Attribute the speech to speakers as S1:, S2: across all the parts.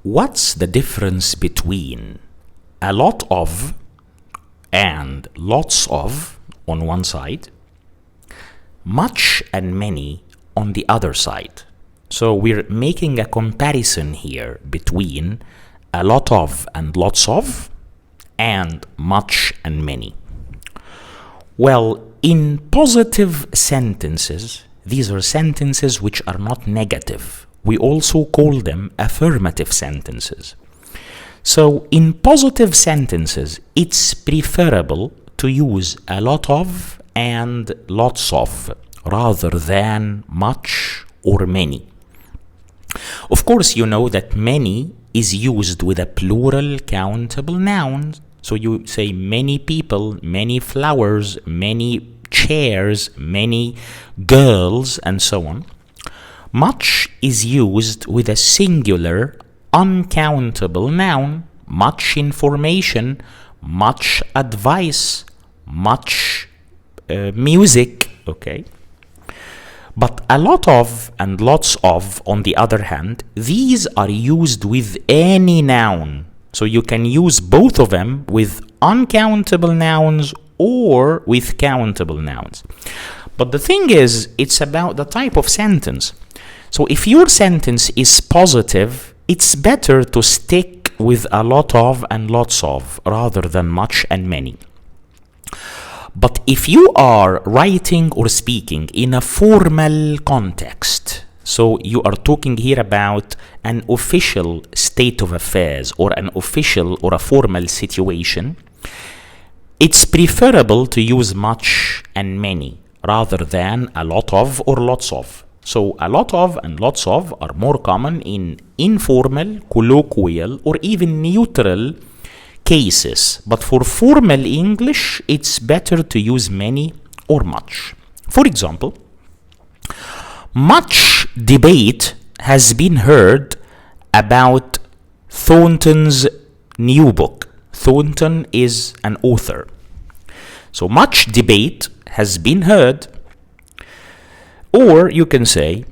S1: What's the difference between a lot of and lots of on one side, much and many on the other side? So we're making a comparison here between a lot of and lots of and much and many. Well, in positive sentences, these are sentences which are not negative. We also call them affirmative sentences. So in positive sentences, it's preferable to use a lot of and lots of rather than much or many. Of course, you know that many is used with a plural countable noun. So you say many people, many flowers, many chairs, many girls, and so on. Much is used with a singular, uncountable noun, much information, much advice, much music, okay? But a lot of and lots of, on the other hand, these are used with any noun. So you can use both of them with uncountable nouns or with countable nouns. But the thing is, it's about the type of sentence. So if your sentence is positive, it's better to stick with a lot of and lots of rather than much and many. But if you are writing or speaking in a formal context, so you are talking here about an official state of affairs or an official or a formal situation, it's preferable to use much and many rather than a lot of or lots of. So a lot of and lots of are more common in informal, colloquial, or even neutral cases. But for formal English, it's better to use many or much. For example, much debate has been heard about Thornton's new book. Thornton is an author. So much debate has been heard. Or you can say,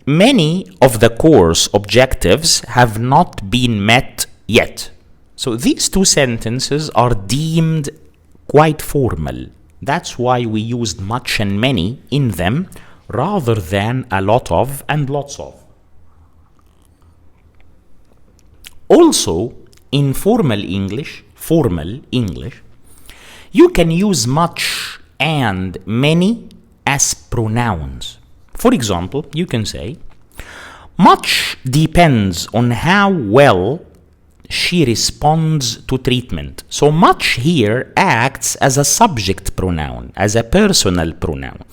S1: many of the course objectives have not been met yet. So these two sentences are deemed quite formal. That's why we used much and many in them rather than a lot of and lots of. Also, in formal English, you can use much and many as pronouns. For example, you can say, much depends on how well she responds to treatment. So much here acts as a subject pronoun, as a personal pronoun.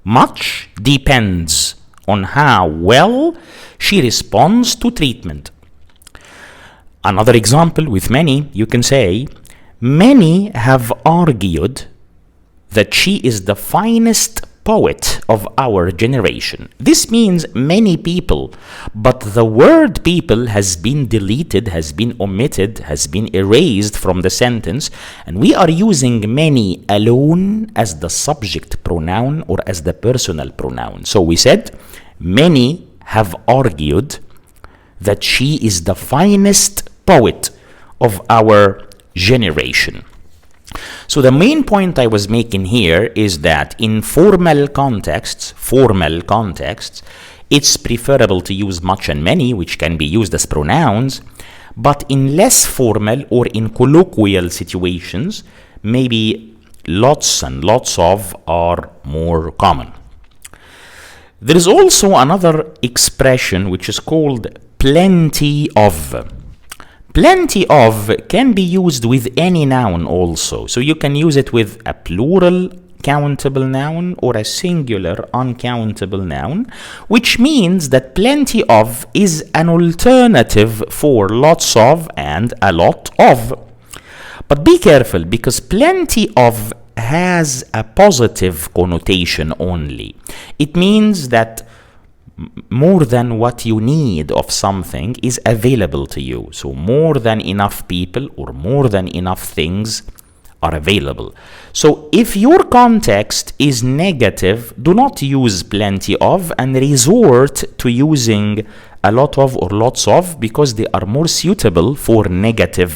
S1: Much depends on how well she responds to treatment. Another example with many, you can say, many have argued that she is the finest poet of our generation. This means many people, but the word people has been deleted, has been omitted, has been erased from the sentence, and we are using many alone as the subject pronoun or as the personal pronoun. So we said, many have argued that she is the finest poet of our generation. So the main point I was making here is that in formal contexts, it's preferable to use much and many, which can be used as pronouns, but in less formal or in colloquial situations, maybe lots and lots of are more common. There is also another expression which is called plenty of. Plenty of can be used with any noun also. So you can use it with a plural countable noun or a singular uncountable noun, which means that plenty of is an alternative for lots of and a lot of. But be careful, because plenty of has a positive connotation only. It means that more than what you need of something is available to you. So more than enough people or more than enough things are available. So if your context is negative, do not use plenty of and resort to using a lot of or lots of because they are more suitable for negative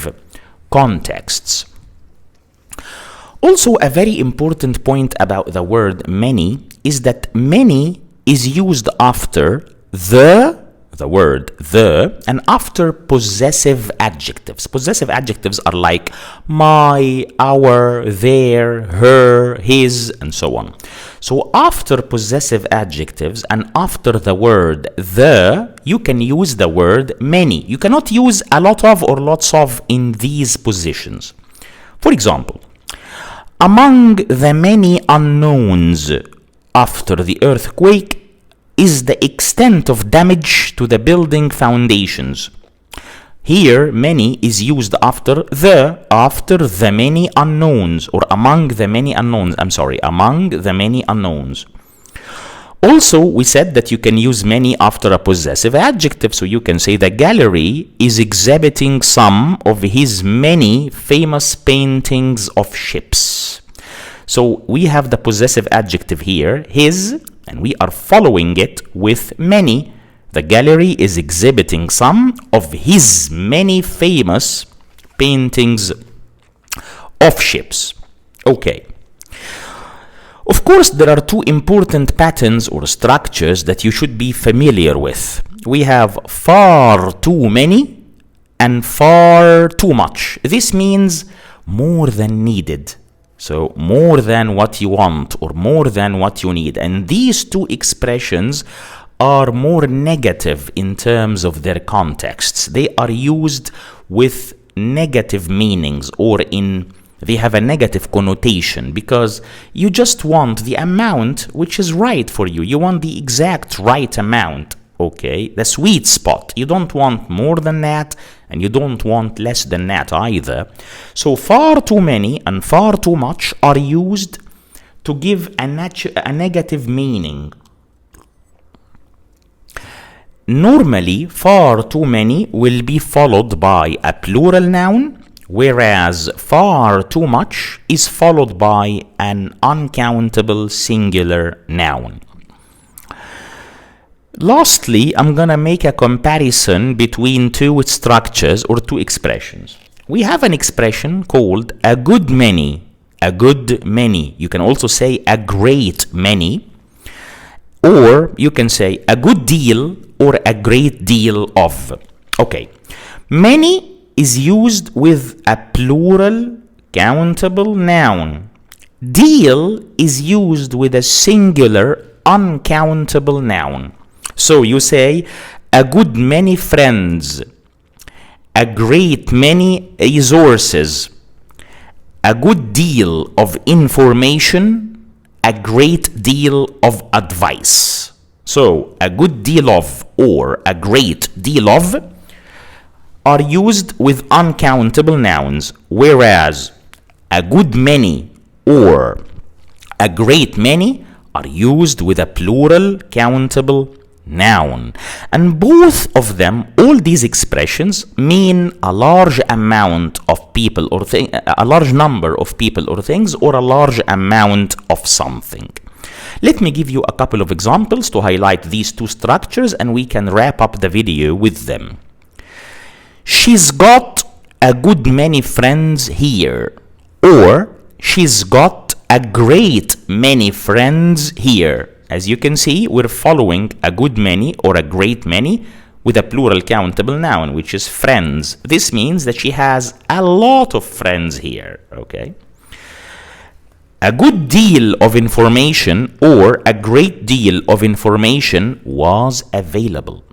S1: contexts. Also, a very important point about the word many is that many is used after the word the, and after possessive adjectives. Possessive adjectives are like my, our, their, her, his, and so on. So after possessive adjectives and after the word the, you can use the word many. You cannot use a lot of or lots of in these positions. For example, among the many unknowns after the earthquake is the extent of damage to the building foundations. Here, many is used after the many unknowns, or among the many unknowns. Among the many unknowns. Also, we said that you can use many after a possessive adjective, so you can say the gallery is exhibiting some of his many famous paintings of ships. So we have the possessive adjective here, his, and we are following it with many. The gallery is exhibiting some of his many famous paintings of ships. Okay. Of course, there are two important patterns or structures that you should be familiar with. We have far too many and far too much. This means more than needed. So more than what you want or more than what you need. And these two expressions are more negative in terms of their contexts. They are used with negative meanings or they have a negative connotation because you just want the amount which is right for you. You want the exact right amount, okay? The sweet spot. You don't want more than that and you don't want less than that either. So far too many and far too much are used to give a negative meaning. Normally, far too many will be followed by a plural noun, whereas far too much is followed by an uncountable singular noun. Lastly, I'm gonna make a comparison between two structures or two expressions. We have an expression called a good many. A good many. You can also say a great many, or you can say a good deal or a great deal of. Okay. Many is used with a plural countable noun. Deal is used with a singular uncountable noun. So you say a good many friends, a great many resources, a good deal of information, a great deal of advice. So a good deal of or a great deal of are used with uncountable nouns, whereas a good many or a great many are used with a plural countable noun. And both of them, all these expressions, mean a large amount of people or a large number of people or things, or a large amount of something. Let me give you a couple of examples to highlight these two structures and we can wrap up the video with them. She's got a good many friends here, or she's got a great many friends here. As you can see, we're following a good many or a great many with a plural countable noun, which is friends. This means that she has a lot of friends here, okay? A good deal of information or a great deal of information was available.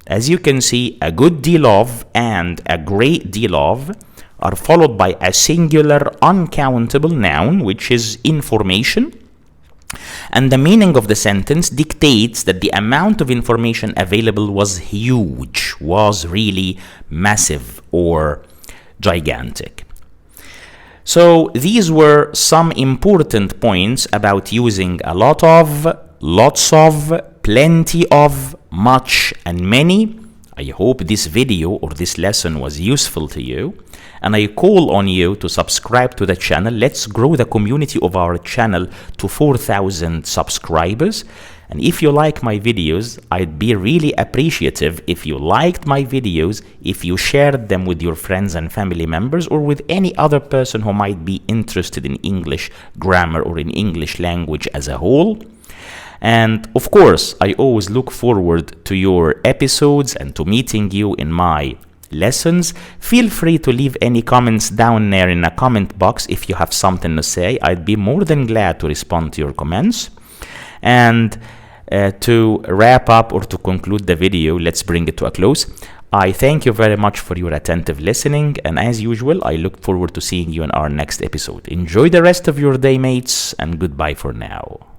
S1: As you can see, a good deal of and a great deal of are followed by a singular uncountable noun, which is information. And the meaning of the sentence dictates that the amount of information available was huge, was really massive or gigantic. So these were some important points about using a lot of, lots of, plenty of, much, and many. I hope this video or this lesson was useful to you, and I call on you to subscribe to the channel. Let's grow the community of our channel to 4,000 subscribers. And if you like my videos, I'd be really appreciative if you liked my videos, if you shared them with your friends and family members, or with any other person who might be interested in English grammar or in English language as a whole. And of course, I always look forward to your episodes and to meeting you in my lessons. Feel free to leave any comments down there in a comment box if you have something to say. I'd be more than glad to respond to your comments. And to wrap up or to conclude the video, let's bring it to a close. I thank you very much for your attentive listening, and as usual, I look forward to seeing you in our next episode. Enjoy the rest of your day, mates, and goodbye for now.